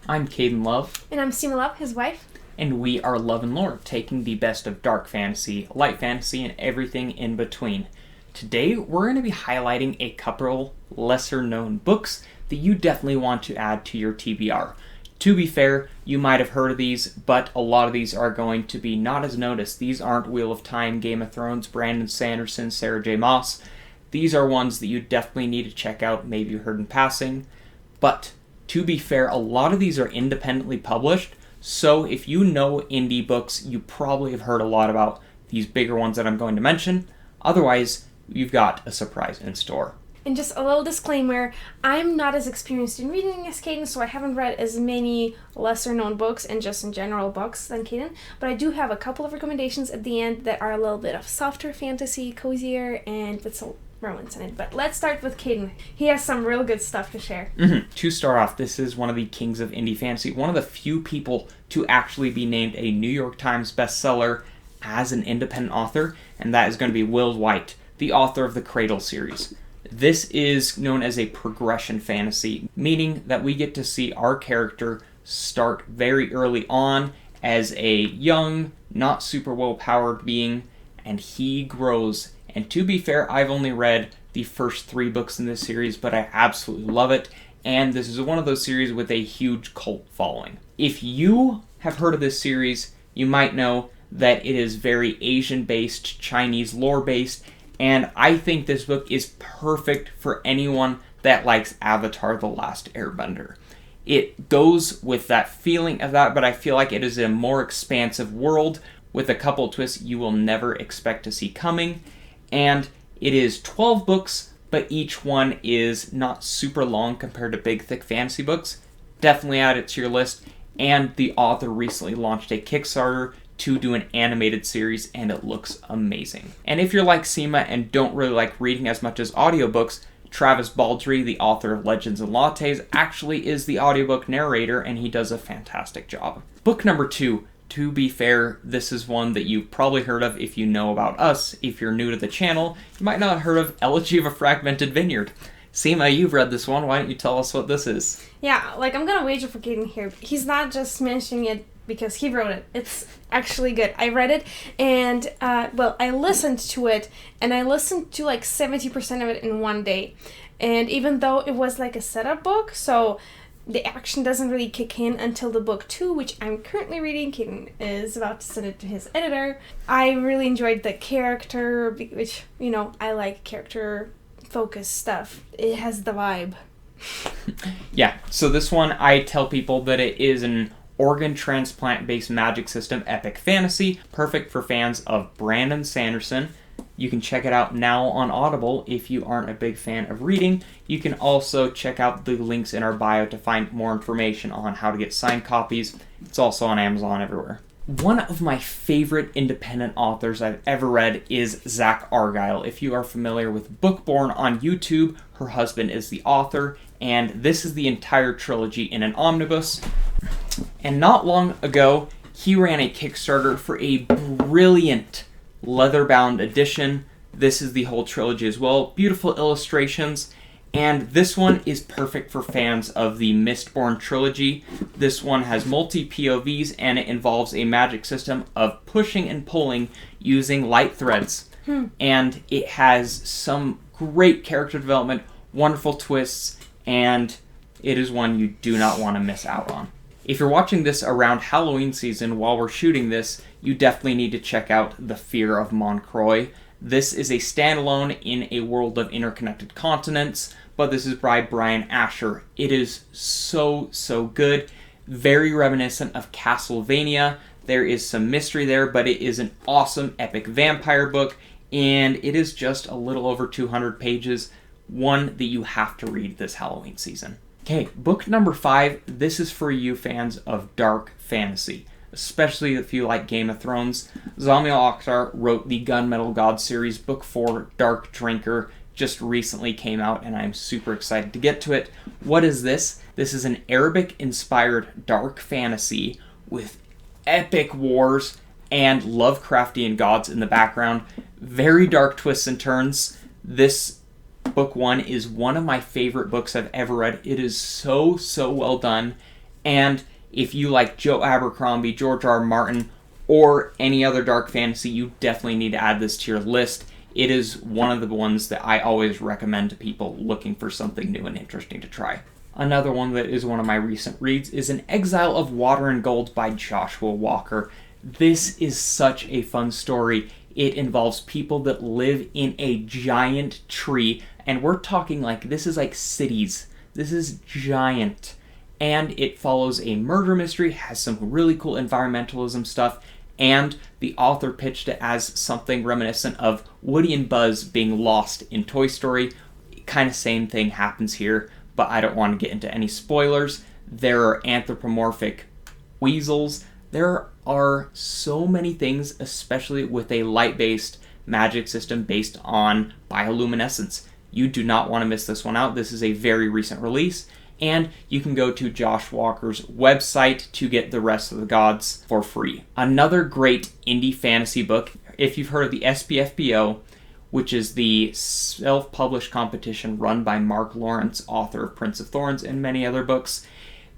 I'm Caden Love. And I'm Seema Love, his wife. And we are Love and Lore, taking the best of dark fantasy, light fantasy, and everything in between. Today, we're going to be highlighting a couple lesser-known books that you definitely want to add to your TBR. To be fair, you might have heard of these, but a lot of these are going to be not as noticed. These aren't Wheel of Time, Game of Thrones, Brandon Sanderson, Sarah J. Maas. These are ones that you definitely need to check out, maybe you heard in passing. But, to be fair, a lot of these are independently published, so if you know indie books, you probably have heard a lot about these bigger ones that I'm going to mention. Otherwise, you've got a surprise in store. And just a little disclaimer, I'm not as experienced in reading as Caden, so I haven't read as many lesser-known books and just in general books than Caden, but I do have a couple of recommendations at the end that are a little bit of softer fantasy, cozier, and with some romance in it. But let's start with Caden. He has some real good stuff to share. To start off, this is one of the kings of indie fantasy, one of the few people to actually be named a New York Times bestseller as an independent author, and that is going to be Will White, the author of the Cradle series. This is known as a progression fantasy, meaning that we get to see our character start very early on as a young, not super well-powered being, and he grows. And to be fair, I've only read the first 3 books in this series, but I absolutely love it, and this is one of those series with a huge cult following. If you have heard of this series, you might know that it is very Asian-based, Chinese lore-based, and I think this book is perfect for anyone that likes Avatar: The Last Airbender. It goes with that feeling of that, but I feel like it is a more expansive world with a couple twists you will never expect to see coming. And it is 12 books, but each one is not super long compared to big, thick fantasy books. Definitely add it to your list. And the author recently launched a Kickstarter to do an animated series, and it looks amazing. And if you're like Seema and don't really like reading as much as audiobooks, Travis Baldree, the author of Legends and Lattes, actually is the audiobook narrator, and he does a fantastic job. Book number 2, to be fair, this is one that you've probably heard of if you know about us. If you're new to the channel, you might not have heard of Elegy of a Fragmented Vineyard. Seema, you've read this one. Why don't you tell us what this is? Yeah, I'm gonna wager for Caden here. He's not just mentioning it because he wrote it. It's actually good. I read it, and, I listened to it, and I listened to, 70% of it in one day. And even though it was, a setup book, so the action doesn't really kick in until the book 2, which I'm currently reading. Caden is about to send it to his editor. I really enjoyed the character, which, I like character-focused stuff. It has the vibe. Yeah, so this one, I tell people that it is an organ transplant-based magic system epic fantasy, perfect for fans of Brandon Sanderson. You can check it out now on Audible if you aren't a big fan of reading. You can also check out the links in our bio to find more information on how to get signed copies. It's also on Amazon everywhere. One of my favorite independent authors I've ever read is Zach Argyle. If you are familiar with Bookborn on YouTube, her husband is the author, and this is the entire trilogy in an omnibus. And not long ago, he ran a Kickstarter for a brilliant leather-bound edition. This is the whole trilogy as well. Beautiful illustrations. And this one is perfect for fans of the Mistborn trilogy. This one has multi-POVs, and it involves a magic system of pushing and pulling using light threads. And it has some great character development, wonderful twists, and it is one you do not want to miss out on. If you're watching this around Halloween season while we're shooting this, you definitely need to check out The Fear of Moncroy. This is a standalone in a world of interconnected continents, but this is by Brian Asher. It is so good, very reminiscent of Castlevania. There is some mystery there, but it is an awesome epic vampire book, and it is just a little over 200 pages, one that you have to read this Halloween season. Okay, book number 5, this is for you fans of dark fantasy, especially if you like Game of Thrones. Zamiel Akhtar wrote the Gunmetal God series. Book 4, Dark Drinker, just recently came out, and I'm super excited to get to it. What is this? This is an Arabic-inspired dark fantasy with epic wars and Lovecraftian gods in the background. Very dark twists and turns. This book 1 is one of my favorite books I've ever read. It is so well done, And if you like Joe Abercrombie, George R. R. Martin, or any other dark fantasy, you definitely need to add this to your list. It is one of the ones that I always recommend to people looking for something new and interesting to try. Another one that is one of my recent reads is An Exile of Water and Gold by Joshua Walker. This is such a fun story. It involves people that live in a giant tree, and we're talking like this is like cities. This is giant. And it follows a murder mystery, has some really cool environmentalism stuff, and the author pitched it as something reminiscent of Woody and Buzz being lost in Toy Story. Kind of same thing happens here, but I don't want to get into any spoilers. There are anthropomorphic weasels. There are so many things, especially with a light-based magic system based on bioluminescence. You do not want to miss this one out. This is a very recent release, and you can go to Josh Walker's website to get the rest of the gods for free. Another great indie fantasy book, if you've heard of the SPFBO, which is the self-published competition run by Mark Lawrence, author of Prince of Thorns and many other books.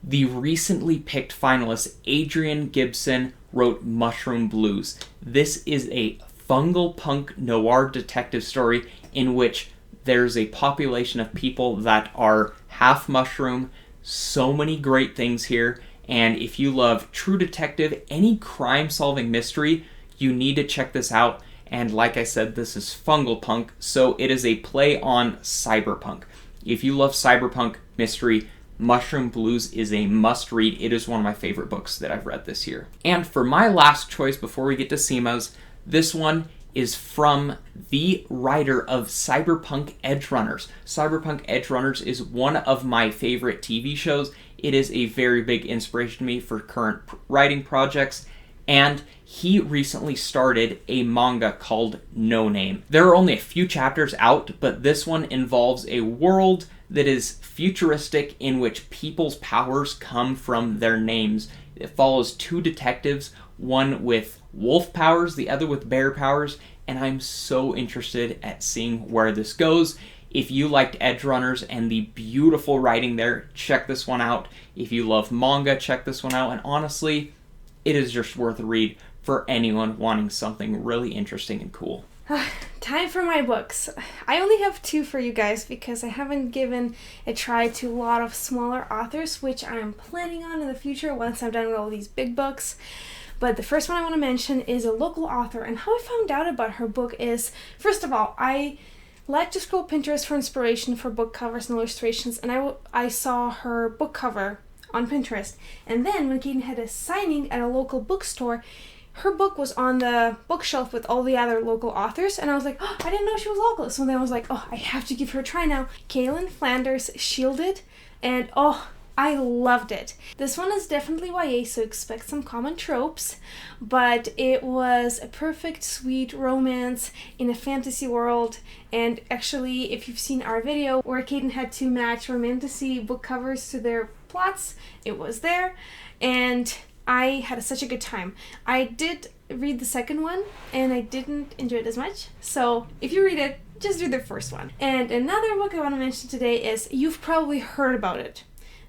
The recently picked finalist Adrian Gibson wrote Mushroom Blues. This is a fungal punk noir detective story in which there's a population of people that are half mushroom. So many great things here, and if you love true detective, any crime-solving mystery, you need to check this out. And like I said, this is fungal punk, so it is a play on cyberpunk. If you love cyberpunk mystery, Mushroom Blues is a must-read. It is one of my favorite books that I've read this year. And for my last choice before we get to Seema's, this one is from the writer of Cyberpunk Edgerunners. Cyberpunk Edgerunners is one of my favorite TV shows. It is a very big inspiration to me for current writing projects, and he recently started a manga called No Name. There are only a few chapters out, but this one involves a world that is futuristic in which people's powers come from their names. It follows two detectives, one with wolf powers, the other with bear powers, and I'm so interested at seeing where this goes. If you liked Edgerunners and the beautiful writing there, check this one out. If you love manga, check this one out, and honestly, it is just worth a read for anyone wanting something really interesting and cool. Time for my books. I only have 2 for you guys because I haven't given a try to a lot of smaller authors, which I'm planning on in the future once I'm done with all these big books. But the first one I want to mention is a local author, and how I found out about her book is, first of all, I like to scroll Pinterest for inspiration for book covers and illustrations, and I saw her book cover on Pinterest. And then when Kaden had a signing at a local bookstore, her book was on the bookshelf with all the other local authors, and I was like, oh, I didn't know she was local. So then I was like, oh, I have to give her a try now. Kaylin Flanders Shielded, and oh, I loved it. This one is definitely YA, so expect some common tropes, but it was a perfect, sweet romance in a fantasy world. And actually, if you've seen our video where Kaden had to match romantasy book covers to their plots, it was there, and I had such a good time. I did read the second one, and I didn't enjoy it as much, so if you read it, just read the first one. And another book I want to mention today is, you've probably heard about it.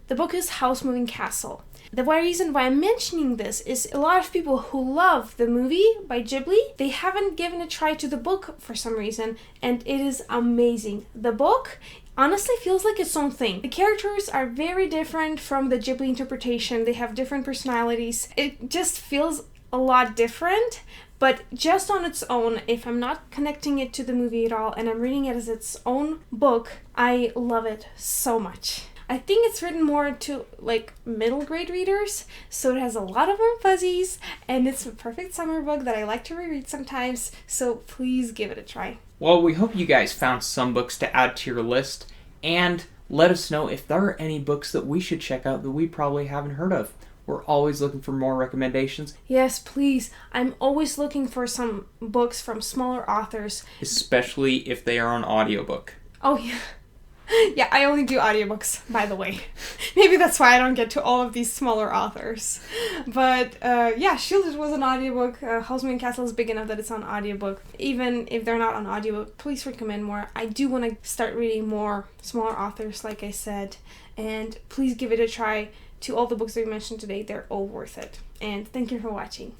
The book is House Moving Castle. The reason why I'm mentioning this is a lot of people who love the movie by Ghibli, they haven't given a try to the book for some reason, and it is amazing. The book honestly feels like its own thing. The characters are very different from the Ghibli interpretation. They have different personalities. It just feels a lot different, but just on its own, if I'm not connecting it to the movie at all and I'm reading it as its own book, I love it so much. I think it's written more to like middle grade readers, so it has a lot of warm fuzzies, and it's a perfect summer book that I like to reread sometimes, so please give it a try. Well, we hope you guys found some books to add to your list, and let us know if there are any books that we should check out that we probably haven't heard of. We're always looking for more recommendations. Yes, please. I'm always looking for some books from smaller authors. Especially if they are on audiobook. Oh, yeah. Yeah, I only do audiobooks, by the way. Maybe that's why I don't get to all of these smaller authors. But yeah, Shielded was an audiobook. House Moving Castle is big enough that it's on audiobook. Even if they're not on audiobook, please recommend more. I do want to start reading more smaller authors, like I said. And please give it a try. to all the books that we mentioned today. They're all worth it. And thank you for watching.